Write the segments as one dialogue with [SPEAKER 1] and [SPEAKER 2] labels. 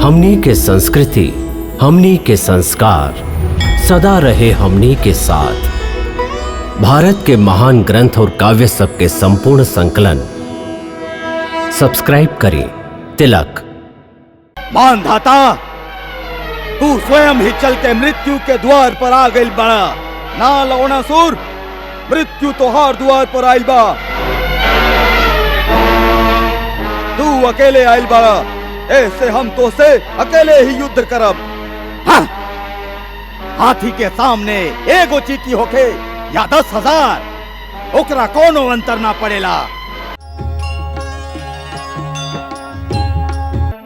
[SPEAKER 1] हमनी के संस्कृति, हमनी के संस्कार सदा रहे हमनी के साथ। भारत के महान ग्रंथ और काव्य सब के संपूर्ण संकलन सब्सक्राइब करें तिलक।
[SPEAKER 2] मानधाता, तू स्वयं ही चल के मृत्यु के द्वार पर आ गई बड़ा ना लवणासुर। मृत्यु तोहार द्वार पर आइल बा, तू अकेले आइल बड़ा। ऐसे हम तो से अकेले ही युद्ध करब। हाँ। हाथी के सामने एगो चीटी होके या 10,000, ओकरा कोनो अंतर ना पड़ेला।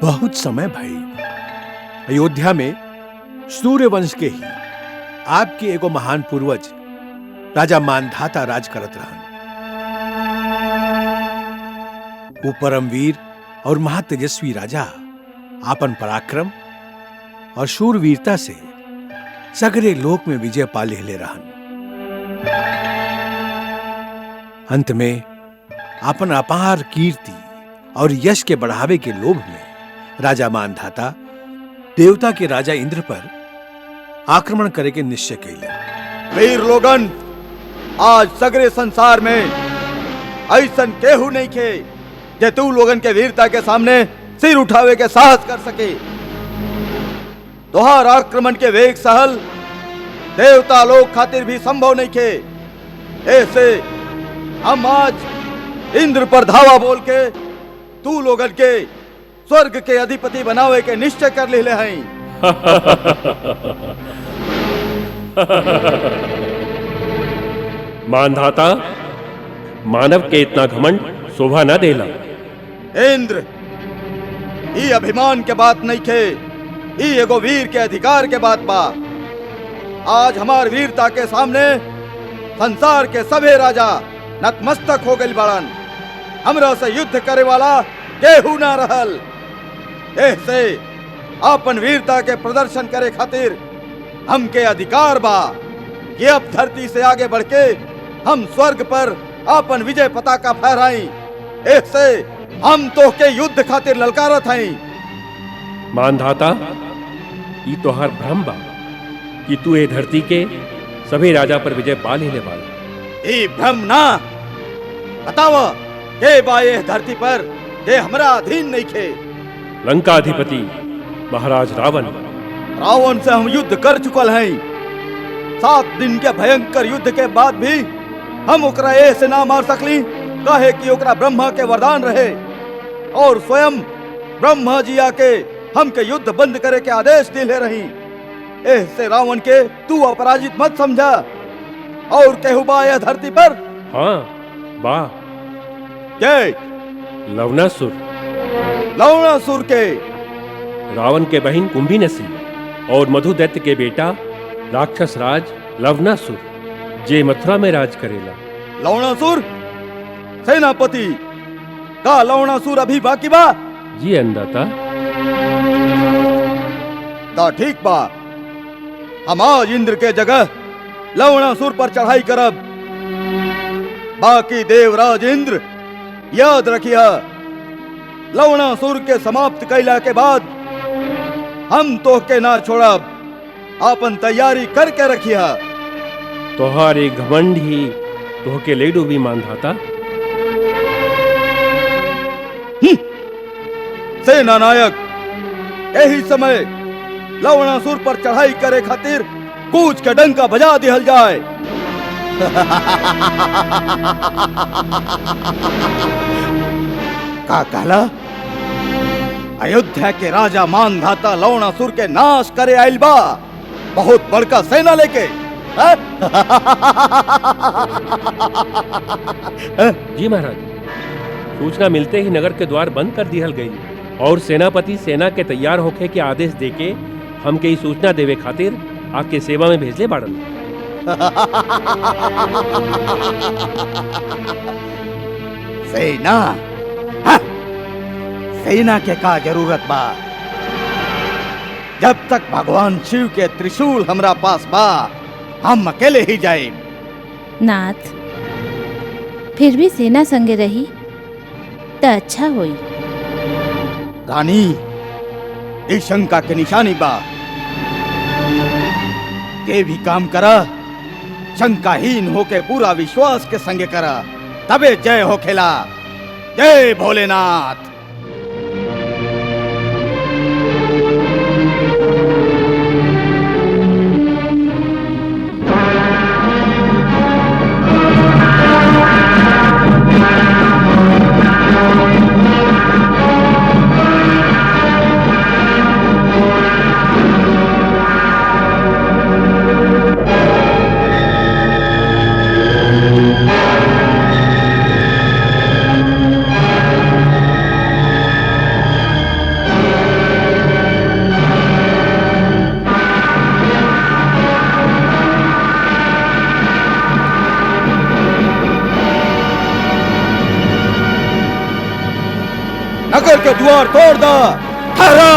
[SPEAKER 3] बहुत समय भाई अयोध्या में सूर्यवंश के ही आपके एगो महान पूर्वज राजा मानधाता राज करत रहन। वो परमवीर और महातेजस्वी राजा आपन पराक्रम और शूरवीरता से सगरे लोक में विजय पा लेले रहन। अंत में आपन अपार कीर्ति और यश के बढ़ावे के लोभ में राजा मानधाता देवता के राजा इंद्र पर आक्रमण करे के निश्चय कैले।
[SPEAKER 2] वीर लोगन, आज सगरे संसार में ऐसन केहू नहीं खे जे तू लोगन के वीरता के सामने सिर उठावे के साहस कर सके। तोहार आक्रमण के वेग सहल देवता लोग खातिर भी संभव नहीं खे। ऐसे हम आज इंद्र पर धावा बोल के तू लोगन के स्वर्ग के अधिपति बनावे के निश्चय कर लेले हैं।
[SPEAKER 4] मानधाता, मानव के इतना घमंड शोभा न देला।
[SPEAKER 2] इंद्र, ई अभिमान के बात नहीं खे, ई एगो वीर के अधिकार के बात बा। आज हमार वीरता के सामने संसार के सभे राजा नतमस्तक हो गइल बाड़न। हमरा से युद्ध करे वाला केहू ना रहल। ऐसे अपन वीरता के प्रदर्शन करे खातिर हमके अधिकार बा कि अब धरती से आगे बढ़ के हम स्वर्ग पर अपन विजय पताका फहराई। ऐसे हम तो के युद्ध खातिर ललकारत हई।
[SPEAKER 4] मानधाता, ई तोहार भ्रम बा कि तू ए धरती के सभी राजा पर विजय पा लेने वाला।
[SPEAKER 2] ई भ्रम ना, बताव के बा ये धरती पर के हमरा अधीन नहीं खे।
[SPEAKER 4] लंका अधिपति महाराज रावण।
[SPEAKER 2] रावण से हम युद्ध कर चुकल हई। 7 दिन के भयंकर युद्ध के बाद भी हम ओकरा ऐसे ना मार सकली काहे कि ओकरा ब्रह्मा के वरदान रहे और स्वयं ब्रह्मा जी आके हमके युद्ध बंद करे के आदेश दिले रही। ऐसे रावण के तू अपराजित मत समझा। और केहू बा यह धरती पर?
[SPEAKER 4] हाँ बा,
[SPEAKER 2] के?
[SPEAKER 4] लवणासुर।
[SPEAKER 2] लवणासुर के?
[SPEAKER 4] रावण के बहन कुंभीनसी और मधुदैत्य के बेटा राक्षस राज लवणासुर जे मथुरा में राज करेला।
[SPEAKER 2] लवणासुर सेनापति का लवणासुर अभी बाकी बा?
[SPEAKER 4] जी अन्नदाता।
[SPEAKER 2] ता ठीक बा, हम आज इंद्र के जगह लवणासुर पर चढ़ाई करब। बाकी देवराज इंद्र याद रखिया, लवणासुर के समाप्त कैला के बाद हम तो के ना छोड़ब। आपन तैयारी करके रखिया।
[SPEAKER 4] तोहार एक घमंड ही तोहके ले डूबी मानधाता।
[SPEAKER 2] सेना नायक, यही समय लवणासुर पर चढ़ाई करे खातिर कूच के डंका बजा दिहल जाए। का कहला? अयोध्या के राजा मानधाता लवणासुर के नाश करे आइल बा बहुत बड़का सेना लेके।
[SPEAKER 4] जी महाराज, सूचना मिलते ही नगर के द्वार बंद कर दिहल गई और सेनापति सेना के तैयार होके के आदेश देके हमके ई सूचना देवे खातिर आपके सेवा में भेजले बाड़न।
[SPEAKER 2] सेना? हाँ, सेना के का जरूरत बा? जब तक भगवान शिव के त्रिशूल हमरा पास बा हम अकेले ही जाए।
[SPEAKER 5] नाथ, फिर भी सेना संगे रही त अच्छा होई।
[SPEAKER 2] रानी, ई शंका के निशानी बा। के भी काम करा शंकाहीन होके पूरा विश्वास के संगे करा, तबे जय हो खेला। जय भोलेनाथ। नगर के द्वार तोड़ दो। ठहरा।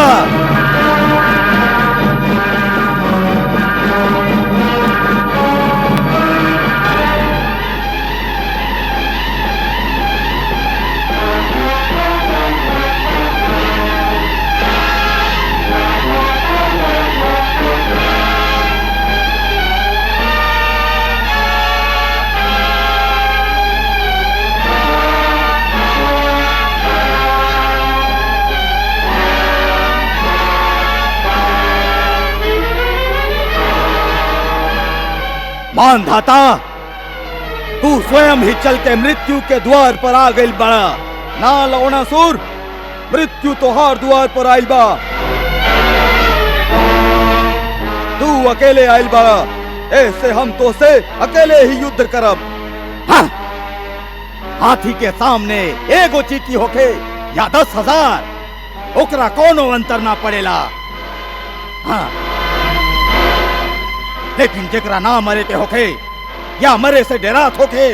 [SPEAKER 2] मानधाता, तू स्वयं ही चल के मृत्यु के द्वार पर आ गई बड़ा। ना लवणासुर, मृत्यु तोहार द्वार पर आइल बा। तू अकेले आइल बड़ा, ऐसे हम तो से अकेले ही युद्ध करब। हाँ। हाथी के सामने एगो चीटी होके या 10,000, ओकरा कोनो अंतर ना पड़ेला। हाँ। लेकिन जेकरा ना मरे के होके या मरे से डरात होके,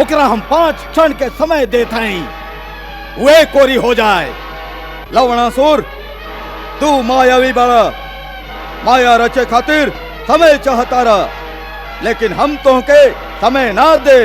[SPEAKER 2] ओकरा हम 5 क्षण के समय देते हैं, वे कोरी हो जाए। लवणासुर, तू मायावी बड़ा, माया रचे खातिर समय चाहता रहा, लेकिन हम तो के समय ना दे।